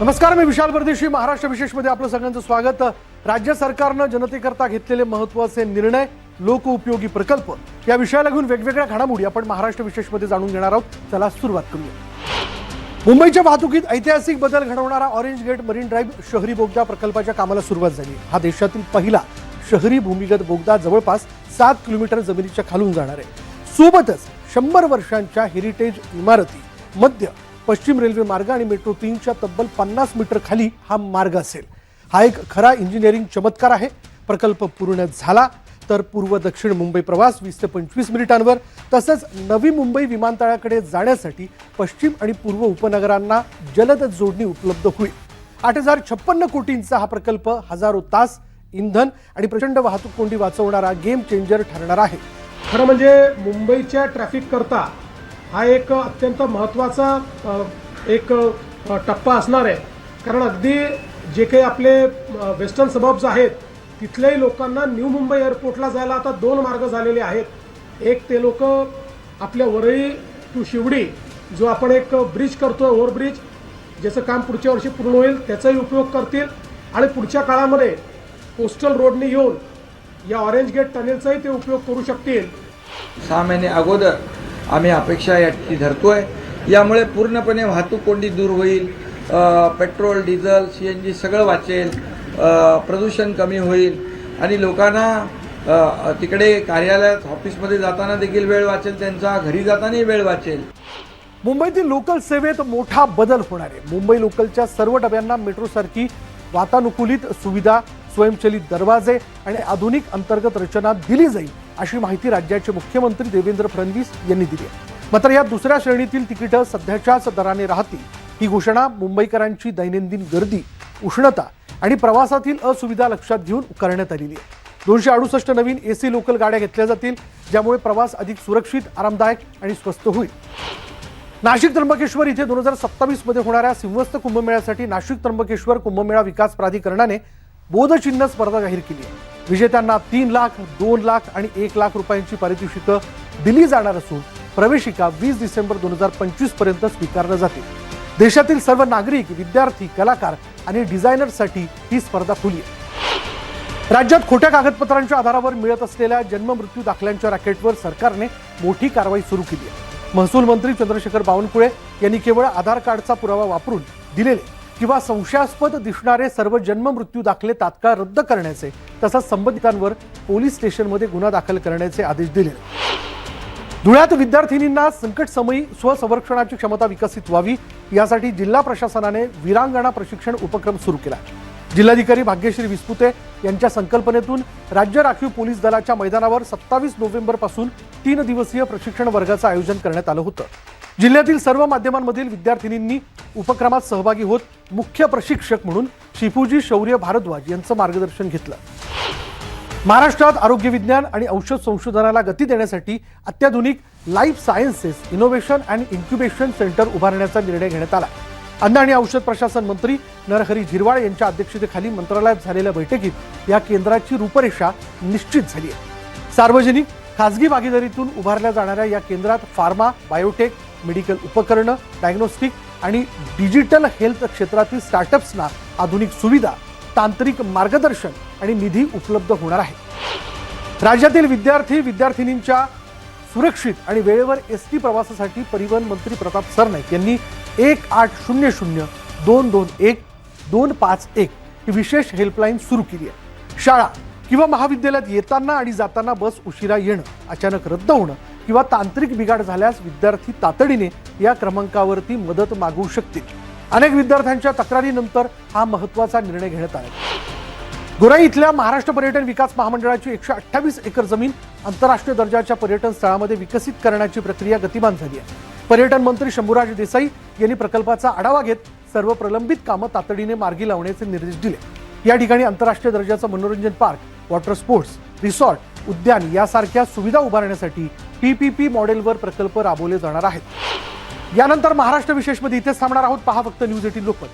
नमस्कार, मी विशाल परदेशी. महाराष्ट्र विशेषमध्ये आपलं सगळ्यांचं स्वागत. राज्य सरकारनं जनतेकरता घेतलेले महत्त्वाचे निर्णय, लोकउपयोगी प्रकल्प या विषयाला घेऊन वेगवेगळ्या घडामोडी आपण महाराष्ट्र विशेषमध्ये जाणून घेणार आहोत. चला सुरुवात करूया. मुंबईच्या वाहतुकीत ऐतिहासिक बदल घडवणारा ऑरेंज गेट मरीन ड्राईव्ह शहरी बोगदा प्रकल्पाच्या कामाला सुरुवात झाली. हा देशातील पहिला शहरी भूमिगत बोगदा जवळपास 7 किलोमीटर जमिनीच्या खालून जाणार आहे. सोबतच 100 वर्षांच्या हेरिटेज इमारती, मध्य पश्चिम रेल्वे मार्ग आणि मेट्रो 3च्या तब्बल 50 मीटर खाली हा मार्ग असेल. हा एक खरा इंजिनिअरिंग चमत्कार आहे. प्रकल्प पूर्ण झाला तर पूर्व दक्षिण मुंबई प्रवास 20 ते 25 मिनिटांवर, तसंच नवी मुंबई विमानतळाकडे जाण्यासाठी पश्चिम आणि पूर्व उपनगरांना जलद जोडणी उपलब्ध होईल. 8,056 कोटींचा हा प्रकल्प हजारो तास इंधन आणि प्रचंड वाहतूक कोंडी वाचवणारा गेम चेंजर ठरणार आहे. खरं म्हणजे मुंबईच्या ट्रॅफिक करता हा एक अत्यंत महत्त्वाचा एक टप्पा असणार आहे. कारण अगदी जे काही आपले वेस्टर्न सबब्स आहेत तिथल्याही लोकांना न्यू मुंबई एअरपोर्टला जायला आता 2 मार्ग झालेले आहेत. एक ते लोक आपल्या वरळी टू शिवडी जो आपण एक ब्रिज करतो, ओव्हरब्रिज, ज्याचं काम पुढच्या वर्षी पूर्ण होईल, त्याचाही उपयोग करतील. आणि पुढच्या काळामध्ये कोस्टल रोडने येऊन या ऑरेंज गेट टनेलचाही ते उपयोग करू शकतील. 6 महिने अगोदर आम्ही अपेक्षा याची धरतोय. यामुळे पूर्णपणे वाहतूक कोंडी दूर होईल. पेट्रोल, डिझेल, CNG सगळं वाचेल. प्रदूषण कमी होईल आणि लोकांना तिकडे कार्यालयात, ऑफिसमध्ये जाताना देखील वेळ वाचेल, त्यांचा घरी जातानाही वेळ वाचेल. मुंबईतील लोकल सेवेत मोठा बदल होणार आहे. मुंबई लोकलच्या सर्व डब्यांना मेट्रोसारखी वातानुकूलित सुविधा, स्वयंचलित दरवाजे आणि आधुनिक अंतर्गत रचना दिली जाईल, अशी माहिती राज्याचे मुख्यमंत्री देवेंद्र फडणवीस यांनी दिली आहे. मात्र या दुसऱ्या श्रेणीतील तिकीटं सध्याच्याच दराने राहतील. ही घोषणा मुंबईकरांची दैनंदिन गर्दी, उष्णता आणि प्रवासातील असुविधा लक्षात घेऊन करण्यात आलेली आहे. 268 नवीन AC लोकल गाड्या घेतल्या जातील, ज्यामुळे प्रवास अधिक सुरक्षित, आरामदायक आणि स्वस्त होईल. नाशिक त्र्यंबकेश्वर इथे 2027 मध्ये होणाऱ्या सिंहस्थ कुंभमेळ्यासाठी नाशिक त्र्यंबकेश्वर कुंभमेळा विकास प्राधिकरणाने बोधचिन्ह स्पर्धा जाहीर केली आहे. विजेत्यांना 3 लाख, 2 लाख आणि 1 लाख रुपयांची पारितोषिकं दिली जाणार असून प्रवेशिका 20 डिसेंबर 2025 पर्यंत स्वीकारल्या जातील. देशातील सर्व नागरिक, विद्यार्थी, कलाकार आणि डिझायनर्ससाठी ही स्पर्धा खुली आहे. राज्यात खोट्या कागदपत्रांच्या आधारावर मिळत असलेल्या जन्म मृत्यू दाखल्यांच्या रॅकेटवर सरकारने मोठी कारवाई सुरू केली आहे. महसूल मंत्री चंद्रशेखर बावनकुळे यांनी केवळ आधार कार्डचा पुरावा वापरून दिलेले किंवा संशयास्पद दिसणारे सर्व जन्म मृत्यू दाखले तात्काळ रद्द करण्याचे, तसंच संबंधितांवर पोलीस स्टेशनमध्ये गुन्हा दाखल करण्याचे आदेश दिले. धुळ्यात विद्यार्थिनींना संकटसमयी स्वसंरक्षणाची क्षमता विकसित व्हावी, यासाठी जिल्हा प्रशासनाने वीरांगणा प्रशिक्षण उपक्रम सुरू केला. जिल्हाधिकारी भाग्यश्री विस्पुते यांच्या संकल्पनेतून राज्य राखीव पोलीस दलाच्या मैदानावर 27 नोव्हेंबर पासून 3 दिवसीय प्रशिक्षण वर्गाचं आयोजन करण्यात आलं होतं. जिल्ह्यातील सर्व माध्यमांमधील विद्यार्थिनींनी उपक्रमात सहभागी होत मुख्य प्रशिक्षक म्हणून शिपूजी शौर्य भारद्वाज यांचं मार्गदर्शन घेतलं. महाराष्ट्रात आरोग्य विज्ञान आणि औषध संशोधनाला गती देण्यासाठी अत्याधुनिक life sciences innovation and incubation centre उभारण्याचा निर्णय घेण्यात आला. अन्न आणि औषध प्रशासन मंत्री नरहरी झिरवाळ यांच्या अध्यक्षतेखाली मंत्रालयात झालेल्या बैठकीत या केंद्राची रूपरेषा निश्चित झाली आहे. सार्वजनिक खासगी भागीदारीतून उभारल्या जाणाऱ्या या केंद्रात फार्मा, बायोटेक, मेडिकल उपकरणं, डायग्नोस्टिक आणि डिजिटल हेल्थ क्षेत्रातील स्टार्टअप्सना आधुनिक सुविधा, तांत्रिक मार्गदर्शन आणि निधी उपलब्ध होणार आहे. राज्यातील विद्यार्थी, विद्यार्थिनींच्या सुरक्षित आणि वेळेवर ST प्रवासासाठी परिवहन मंत्री प्रताप सरनाईक यांनी 1800-221-251 ही विशेष हेल्पलाईन सुरू केली आहे. शाळा किंवा महाविद्यालयात येताना आणि जाताना बस उशिरा येणं, अचानक रद्द होणं किंवा तांत्रिक बिघाड झाल्यास विद्यार्थी तातडीने या क्रमांकावरती मदत मागवू शकतील. अनेक विद्यार्थ्यांच्या तक्रारीनंतर हा महत्त्वाचा निर्णय घेण्यात आला. गोराई इथल्या महाराष्ट्र पर्यटन विकास महामंडळाची 128 एकर जमीन आंतरराष्ट्रीय दर्जाच्या पर्यटन स्थळामध्ये विकसित करण्याची प्रक्रिया गतिमान झाली आहे. पर्यटन मंत्री शंभूराज देसाई यांनी प्रकल्पाचा आढावा घेत सर्व प्रलंबित कामं तातडीने मार्गी लावण्याचे निर्देश दिले. या ठिकाणी आंतरराष्ट्रीय दर्जाचं मनोरंजन पार्क, वॉटर स्पोर्ट्स, रिसॉर्ट, उद्यान यासारख्या सुविधा उभारण्यासाठी PPP मॉडेलवर प्रकल्प राबवले जाणार आहेत. यानंतर महाराष्ट्र विशेषमध्ये इथेच थांबणार आहोत. पहा फक्त न्यूज 18 लोकमत.